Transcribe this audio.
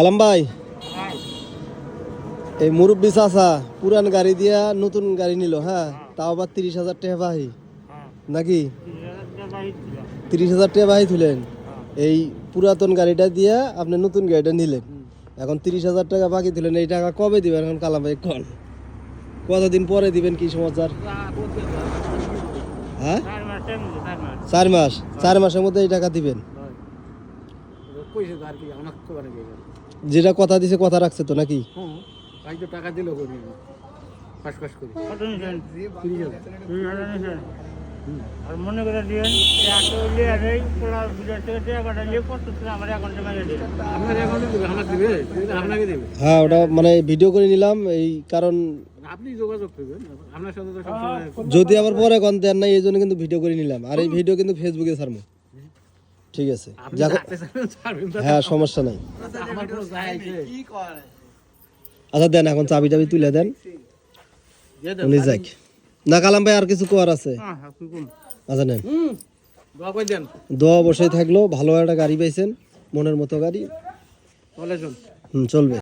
আলম ভাই, এই মুরব্বী চাচা পুরান গাড়ি দিয়া নতুন গাড়ি নিল, হ্যাঁ, তাও আবার 30,000 টাকা বাহি নাকি? 30,000 টাকা বাহি তুলেন এই পুরাতন গাড়িটা দিয়া আপনি নতুন গাড়িটা নিলেন। এখন 30,000 টাকা বাকি তুলেন, এই টাকা কবে দিবেন এখন? কালাম ভাই কন, কতদিন পরে দিবেন? কি সমাচার? হ্যাঁ, 4 মাস। 4 মাসের মধ্যে এই টাকা দিবেন? যেটা কথা দিছে কথা রাখছে তো নাকি? টাকা দিল আর মনে করে দিবেন হ্যাঁ, ওটা মানে ভিডিও করে নিলাম এই কারণ আপনি যোগাযোগ করবেন আপনার সাথে তো যদি আবার পরে কন দেন নাই, এই জন্য কিন্তু ভিডিও করে নিলাম। আর এই ভিডিও কিন্তু ফেসবুকে ছাড়বো, ঠিক আছে? হ্যাঁ, সমস্যা নাই। আচ্ছা দেন, এখন চাবি টাবি তুলে দেন, উনি যাক না। কালাম ভাই আর কিছু করার আছে? আচ্ছা নেন, দোয়া অবশ্যই থাকলো। ভালো একটা গাড়ি পাইছেন, মনের মতো গাড়ি, চলবে।